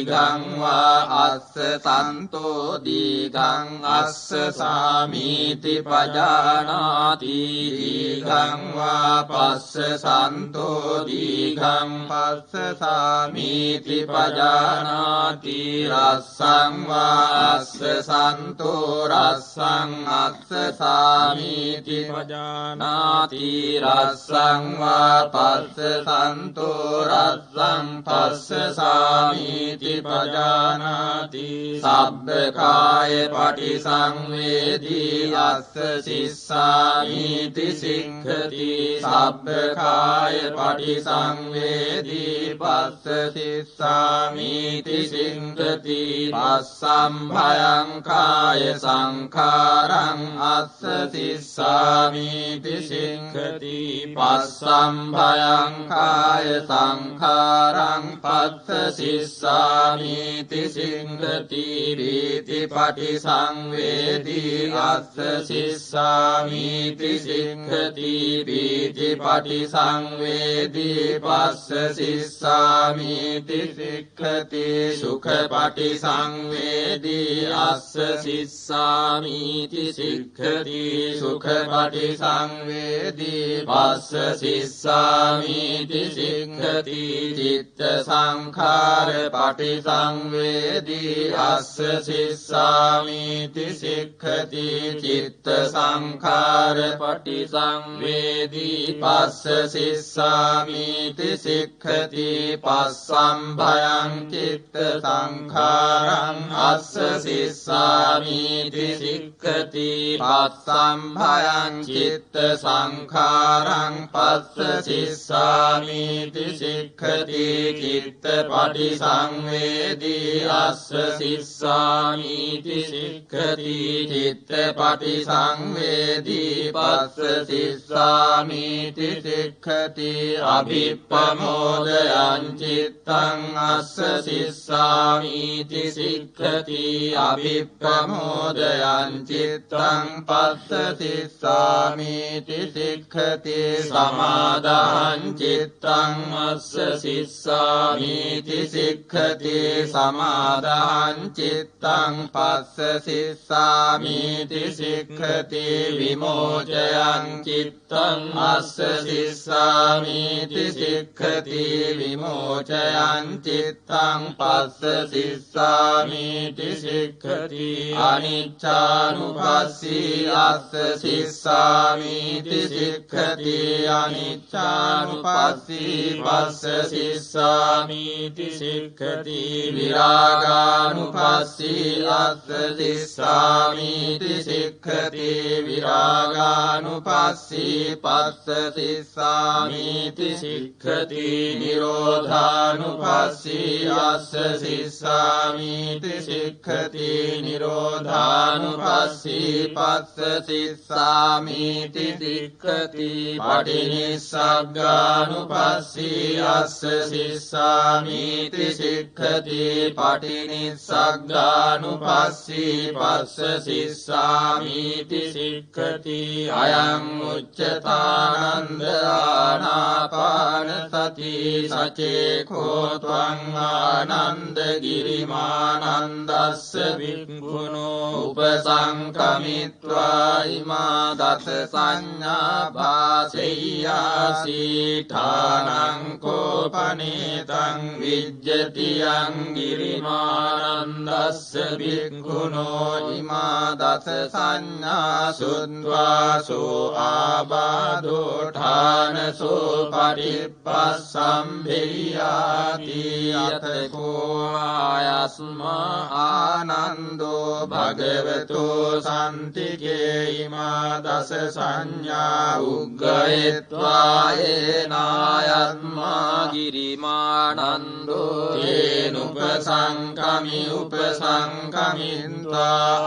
දීඝං වා අස්ස අස්ස සන්තෝ දීඝං අස්ස සාමීති පජානාති දීඝං වා පස්ස සන්තෝ දීඝං පස්ස සාමීති පජානාති රස්සං වා අස්ස සන්තෝ රස්සං අස්ස සාමීති පජානාති රස්සං වා පස්ස සන්තෝ රස්සං පස්ස සාමීති පජානාති සබ්බකාය පටිසංවේදී අස්ස සිස්සාමීති සික්ඛති සබ්බකාය පටිසංවේදී පස්ස සිස්සාමීති සික්ඛති පස්සම්භයං කාය සංඛාරං අස්ස සිස්සාමීති සික්ඛති පස්සම්භයං කාය සංඛාරං පස්ස සිස්සාමීති සික්ඛති වීති පටිසංවේදී අස්ස සිස්සාමීති සික්ඛති වීති පටිසංවේදී පස්ස සිස්සාමීති සික්ඛති සුඛ පටිසංවේදී අස්ස සිස්සාමීති සික්ඛති සුඛ පටිසංවේදී පස්ස සිස්සාමීති සික්ඛති චිත්ත සංඛාර පටිසංවේදී අස්ස සිස්සාමීති සික්ඛති චිත්ත සංඛාර පටිසංවේදී පස්ස සිස්සාමීති සික්ඛති පස්සම්භයං චිත්ත සංඛාරං අස්ස සිස්සාමීති සික්ඛති පස්සම්භයං චිත්ත සංඛාරං පස්ස සිස්සාමීති සික්ඛති චිත්ත පටිසංවේදී අස්ස සිස්සාමීති සික්ඛති චිත්ත පටිසංවේදී පස්ස සිස්සාමීති සික්ඛති අභිප්පමෝදයං චිත්තං අස්ස සිස්සාමීති සික්ඛති අභිප්පමෝදයං චිත්තං පස්ස සිස්සාමීති සික්ඛති සමාදාං චිත්තං අස්ස සිස්සාමීති සික්ඛති සමාදාං චිත්තං පස්ස සිස්සාමීති සික්ඛති විමෝචයං චිත්තං අස්ස සිස්සාමීති සික්ඛති විමෝචයං චිත්තං පස්ස සිස්සාමීති සික්ඛති අනිච්ඡානුපස්සී අස්ස සිස්සාමීති සික්ඛති අනිච්ඡානුපස්සී පස්ස සිස්සාමීති සික්ඛති විරාගානුපස්සී අස්ස සිස්සාමීති සික්ඛති විරාගානුපස්සී පස්ස සිස්සාමීති සික්ඛති නිරෝධානුපස්සී අස්ස සිස්සාමීති සික්ඛති නිරෝධානුපස්සී පස්ස සිස්සාමීති සික්ඛති පටිනිස්සග්ගානුපස්සී අස්ස සිස්සාමීති සික්ඛති පටිනිස්සග්ගානුපස්සී පස්ස සිස්සාමීති සික්ඛති අයං උච්චතානන්ද ආනාපාන සති සචේකෝ ත්වං ආනන්ද ගිරිමානන්දස්ස වික්ඛුනෝ උපසංකමිත්වා ඉමා දස සංඥා භාසෙය්‍යාසීඨානං කෝපනේතං විජ්ජතියං ගිරිමානන්දස්ස වික්ඛුනෝ ඉමා දස සංඥා සුත්වාසෝ ආබාධෝඨානසෝ පරිප්පස්සම්භේයාති යතකෝ ආයස්මා ආනන්දෝ භගවතෝ සම්තිකේ ඉමා දස සංඥා උග්ගයත්වා ඒනායස්මා ගිරිමානන්දෝ තේනුපසංකමි උපසංකමින්වා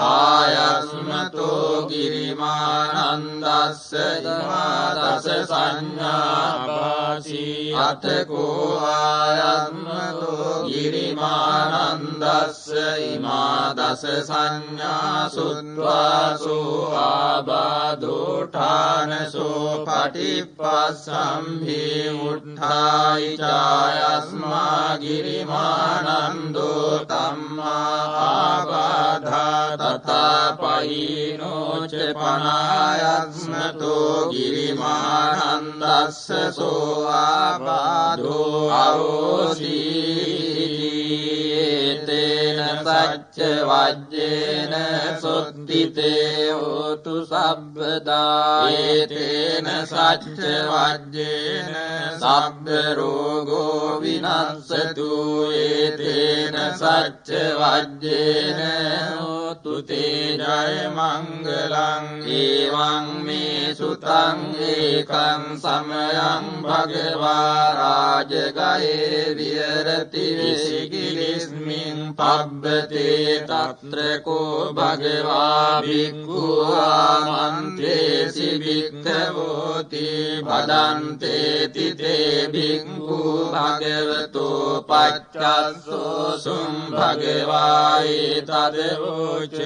ආයස්මතෝ ගිරිමානන්දස්ස ඉමා දස සංඥා පාසී අතකෝ ආයස්මතෝ ගිරිමානන්දස්ස ඉමා දස සංඥා සුත්වාසෝ ආබාධෝඨානසෝ පටිප්පස්සම්භී උත්ථායි චායස්මා ගිරිමානන්දෝ තම්මා පහිනෝච පනායස්මතෝ ගිරිමානන්දස්ස සෝආබාධෝ අවසීතේන සච්ච වජ්ජේන සොත්තිතේ හෝතු සබ්බදා ඒතේන සච්ච වජ්ජේන සබ්බ රෝගෝ විනස්සතු ඒතේන සච්ච වජ්ජේන හෝතු තේ ජය මංගලං ඒවං මේ සුතං ඒකං සමයං භගවා රාජගයේ විහෙරති විසිකිලිස්මින් පබ්බතේ තත්‍ර කෝ භගවා භික්ඛු ආමන්ත්‍රේසි භික්ඛවෝති භදන්තේති තේ භික්ඛු භගවතෝ පච්චස්සෝ සුම් භගවා ඒතදවෝච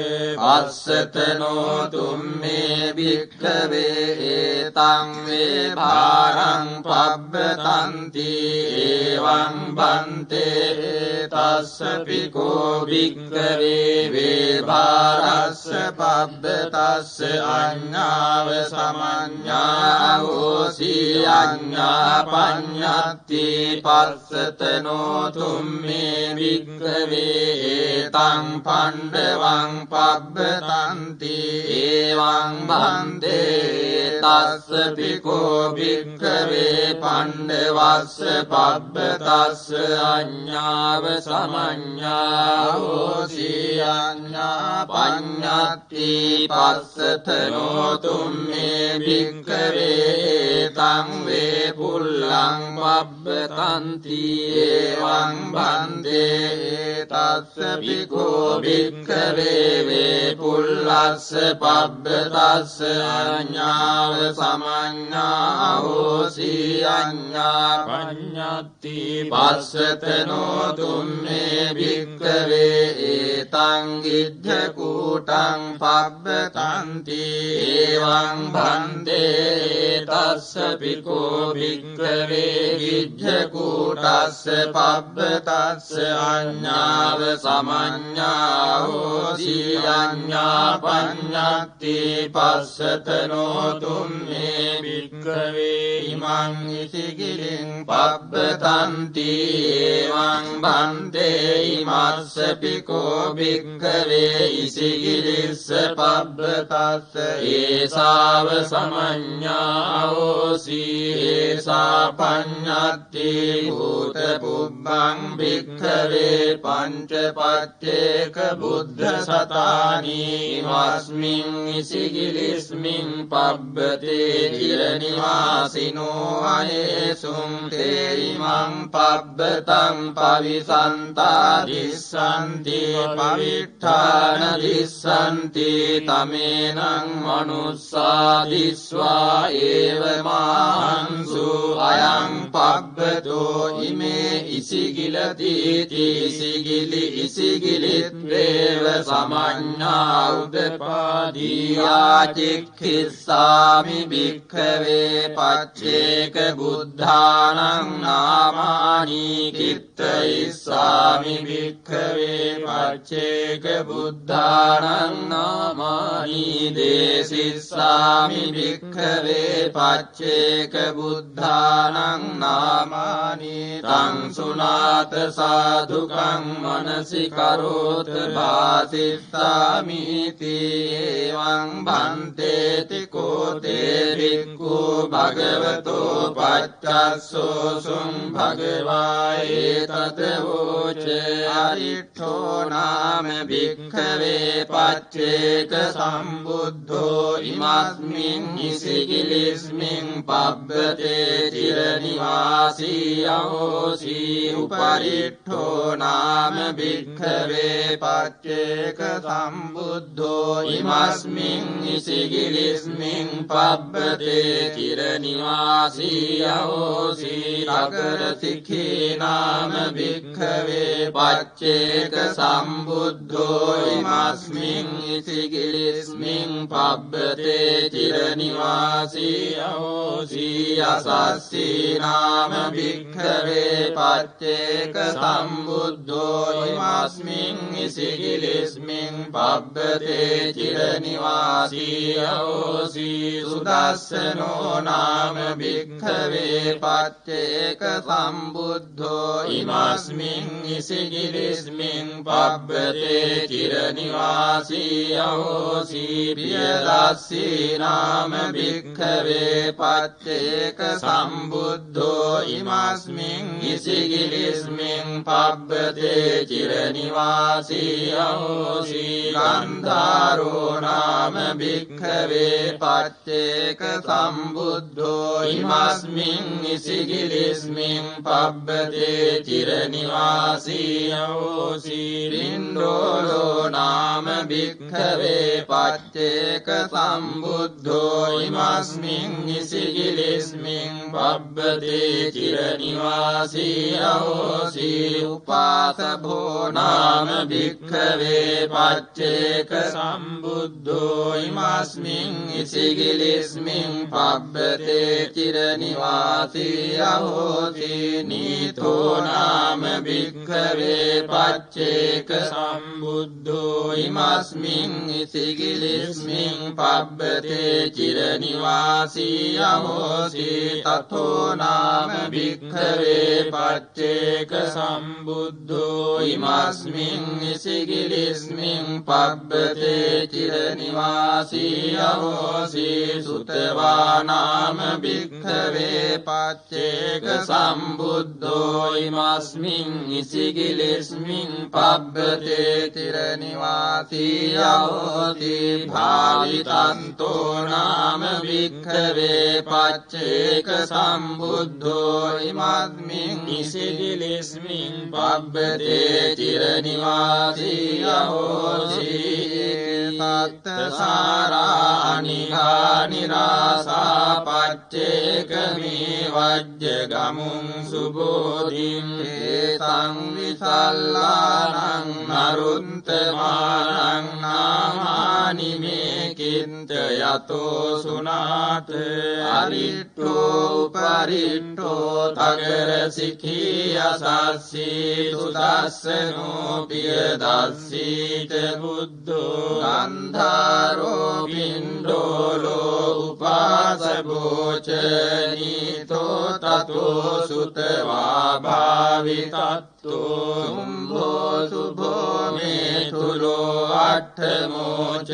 අස්සතනෝ තුම්මේ භික්ඛවේ ඒතං වේ භාරං පබ්බතන්ති එවං බන්තේ තස්ස පිකෝ භික්ඛවේ වේ භාරස්ස පබ්බතස්ස අඤ්ඤාව සමඤ්ඤා හෝසි අඤ්ඤා පඤ්ඤත්ති පස්සතනෝ තුම්මේ භික්ඛවේ ඒතං පණ්ඩවං පබ්බතන්ති එවං බන්තේ තස්ස පිකෝ භික්ඛවේ පණ්ඩවස්ස පබ්බතස්ස අඤ්ඤාව සමඤ්ඤා හෝසි අඤ්ඤා පඤ්ඤත්ති පස්සතනෝ තුම්මේ භික්ඛවේ තං වේ පුල්ලං පබ්බතන්ති එවං බන්තේ තස්ස පිකෝ භික්ඛවේ වේ පුල්ලස්ස පබ්බතස්ස අඤ්ඤාව සමඤ්ඤා හෝසි අඤ්ඤා පඤ්ඤත්ති පස්සතනෝ තුම්මේ භික්ඛවේ ඒතං ඉද්ධ කූටං පබ්බතන්ති එවං භන්තේ තස්ස පිකෝ භික්ඛවේ ඉද්ධ කූටස්ස පබ්බතස්ස අඤ්ඤාව සමඤ්ඤා හෝසි අඤ්ඤා පඤ්ඤත්ති පස්සතනෝ තුම්මේ භික්ඛවේ ඉමං ඉසිකිලින් පබ්බතන්ති එවං භන්තේ ඉමස්ස පිකෝ භික්ඛවේ ඉසිකිලිස්ස පබ්බතස්ස ඒසාව සමඤ්ඤා හෝසි ඒසා පඤ්ඤත්ති භූත පුබ්බං භික්ඛවේ පංචපච්චේක බුද්ධ සතානි ඉමස්මින් ඉසිකිලිස්මින් පබ්බතේ චිරනිවාසිනෝ අයේසුම් තේ ඉමං පබ්බතං පවිසන්තා දිස්සන්ති පවිට්ඨාන දිස්සන්ති තමේනං මනුස්සා දිස්වා ඒව මාංසු අයං පබ්බතෝ ඉමේ ඉසිකිලති ඉසිකිලි ඉසිකිලිත්වේව සමඤ්ඤා උදපාදී ආචික්ඛිස්සාමි භික්ඛවේ පච්චේක බුද්ධානං නාමානි කිත්තයිස්සාමි භික්ඛවේ පච්චේක බුද්ධානං නාමානි දේසිස්සාමි භික්ඛවේ පච්චේක බුද්ධානං නාමානි තං සුනාත සාධුකං මනසි කරෝත භාසිස්සාමිති එවං භන්තේති කෝතේ භික්ඛු භගවතෝ පච්චස්සෝ සුම් භගවා ඒතදවෝච අරිට්ඨෝ නාම භික්ඛවේ පච්චේක සම්බුද්ධෝ ඉමස්මින් ඉසිකිලිස්මින් පබ්බතේ චිරනිවාසී අහෝසි උපරිට්ඨෝ නාම භික්ඛවේ පච්චේක සම්බුද්ධෝ ඉමස්මින් ඉසිකිලිස්මින් පබ්බතේ චිරනිවාසී අහෝසි නගර සික්ඛී නාම භික්ඛවේ පච්චේක සම්බුද්ධෝ සම්බුද්ධෝ ඉමස්මින් ඉසිගිලිස්මින් පබ්බතේ චිරනිවාසී අහෝසී අසස්සී නාම භික්ඛවේ පච්චේක සම්බුද්ධෝ ඉමස්මින් ඉසිගිලිස්මින් පබ්බතේ චිරනිවාසී අහෝසී සුදස්සනෝ නාම භික්ඛවේ පච්චේක සම්බුද්ධෝ ඉමස්මින් ඉසිගිලිස්මින් පබ්බතේ චිරනිවාසී අහෝසී පියදස්සී නාම භික්ඛවේ පච්චේක සම්බුද්ධෝ ඉමස්මින් ඉසිගිලිස්මින් පබ්බතේ චිරනිවාසී අහෝසී ගන්ධාරෝ නාම භික්ඛවේ පච්චේක සම්බුද්ධෝ ඉමස්මින් ඉසිගිලිස්මින් පබ්බතේ චිරනිවාසී අහෝසී පින්ඩෝලෝ නාම භික්ඛවේ පච්චේක සම්බුද්ධෝ ඉමස්මින් ඉසිගිලිස්මින් පබ්බතේ චිරනිවාසී අහෝසී උපාසභෝ නාම භික්ඛවේ පච්චේක සම්බුද්ධෝ ඉමස්මින් ඉසිගිලිස්මින් පබ්බතේ චිරනිවාසී අහෝසී නීතෝ නාම භික්ඛවේ පච්චේක සම්බුද්ධෝ ඉමස්මින් ඉසිගිලිස්මින් පබ්බතේ චිරනිවාසී අහෝසී තතෝ නාම භික්ඛවේ පච්චේක සම්බුද්ධෝ ඉමස්මින් ඉසිගිලිස්මින් පබ්බතේ චිරනිවාසී අහෝසී සුතවා නාම භික්ඛවේ පච්චේක සම්බුද්ධෝ ඉමස්මින් ඉසිගිලිස්මින් පබ්බතේ චිරනිවාසී අහෝසී භාවිතන්තෝ නාම භික්ඛවේ පච්චේක සම්බුද්ධෝ ඉමස්මින් ඉසිගිලිස්මින් පබ්බතේ චිරනිවාසී අහෝසී සත්තසාරා අනිඝා නිරාසා පච්චේක මේ වජ්ජ ගමුං සුබෝධින් හේතං විසල්ලානං නරුත්තමානං නාමානි මේ කින්ත යතෝ සුනාත අරිට්ඨෝ උපරිට්ඨෝ තගර සිඛී අසස්සී සුදස්සනෝ පියදස්සී ච බුද්ධෝ ගන්ධාරෝ පින්ඩෝලෝ උපාසභෝ ච නීතෝ තතෝ සුතවා භාවිතත්තෝ සුම්භෝ සුභෝ මේතුලෝ අට්ඨමෝ ච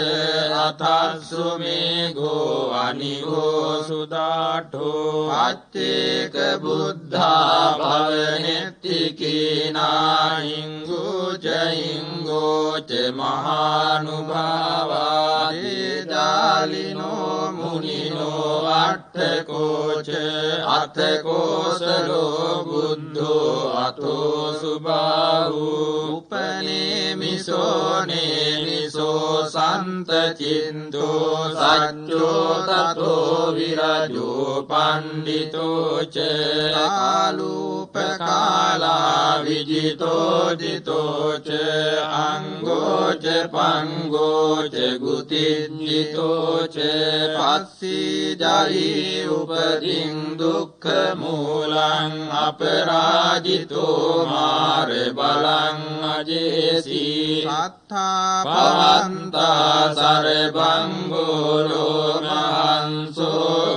අතස්සු මේඝෝ අනිඝෝ සුදාඨෝ පච්චේක බුද්ධා භවනෙත්තිකීනා හිංගෝ ච හිංගෝ ච මහානුභාවා දේජාලිනෝ මුනිනෝ අට්ඨකෝ ච අතකෝසලෝ බුද්ධෝ අතෝ සුබාහු උපනේමිසෝ නේමිසෝ සන්තචින්තෝ සච්චෝ තතෝ විරජෝ පණ්ඩිතෝ ච කාලූපකාලා විජිතෝ ජිතෝ ච අංගෝ ච පංගෝ ච ගුතිජ්ජිතෝ ච පස්සී ජයි උපදින් දුක්ඛ මූලං අපරාජිතෝ මාර බලං අජේසී සත්තා පවන්තා සරබං ගෝලෝ මහන්සෝ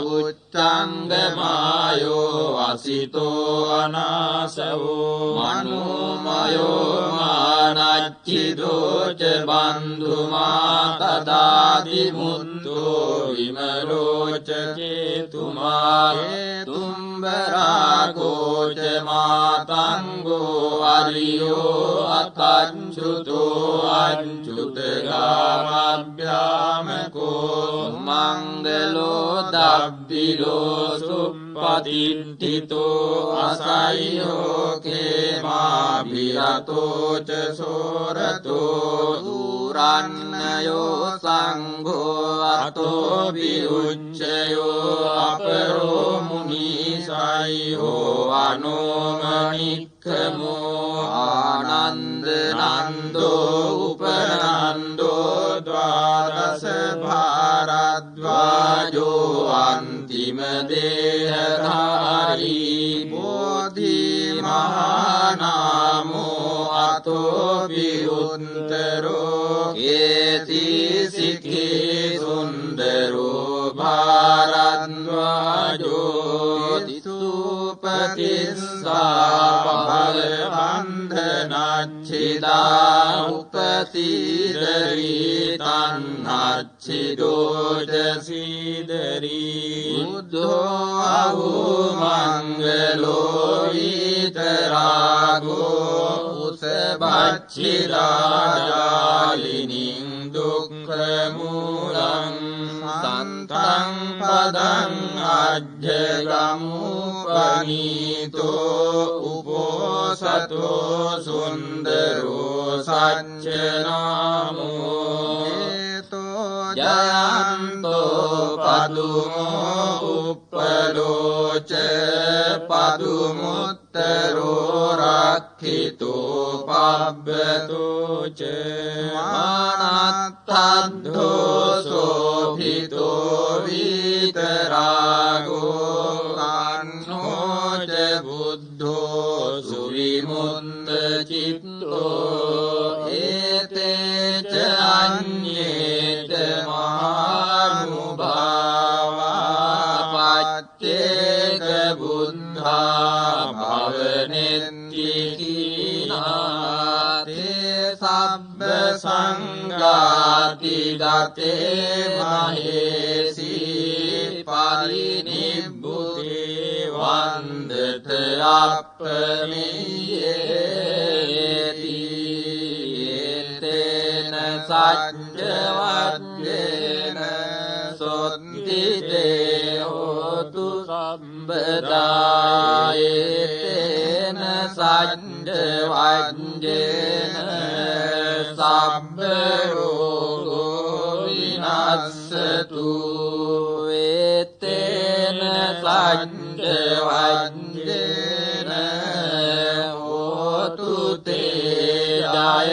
උච්ඡංගමායෝ අසිතෝ අනාසවෝ මනෝමයෝ මානච්චිදෝ ච බන්ධුමා තදාති මුත්තෝ විමලෝ ච චේතුමා තුම්බරාගෝ ච මාතංගෝ අරියෝ අතංචුතෝ අංචුතගාමභ්‍යාමකෝ මංගලෝ දබ්බිලෝ සුප්පතිට්ඨිතෝ අසය්‍යෝ කේමාභිරතෝ ච සෝරතෝ දුරන්නයෝ සංඝෝ අතෝ විඋච්චයෝ අපරෝ මුනිසයෝ අනෝමනික්ඛමෝ ආනන්ද නන්දෝ देहधारी बोधि महानामो अतोऽपि उत्तरो केति सिखी सुन्दरो भारद्वाजो सुपतिस्सा बलबन्धनच्छिदा उपतिदरी तन्नच्छिदोजसीदरी बुद्धो अहुमङ्गलो वीतरागो उसभच्छिदाजालिनीं दुःखमूलम् सन्तं पदं अध्यगमुपनीतो उपोसतो सुन्दरो सच्चनामो हेतो जयन्तो पदुमो उपलोच पदुमुत्तरो रक्षितो पव्यतो च मानत्तद्धो शोभितो वीतरागो कान्नो च बुद्धो सुविमुक्तचित्तो एते च अन्ये च महानुभावा पच्चेकबुद्धा भवनेत्तिकीना ते सब्बसङ्गातिगते महेशी परिनिब्बुते वन्दत अपमेयेति एतेन सज्जवद्येन सोत्थिते होतु सम्पदा एतेन सज्जवद्येन सब्बरोगो विनश्यतु एतेन सज्जवद्येन होतु ते जय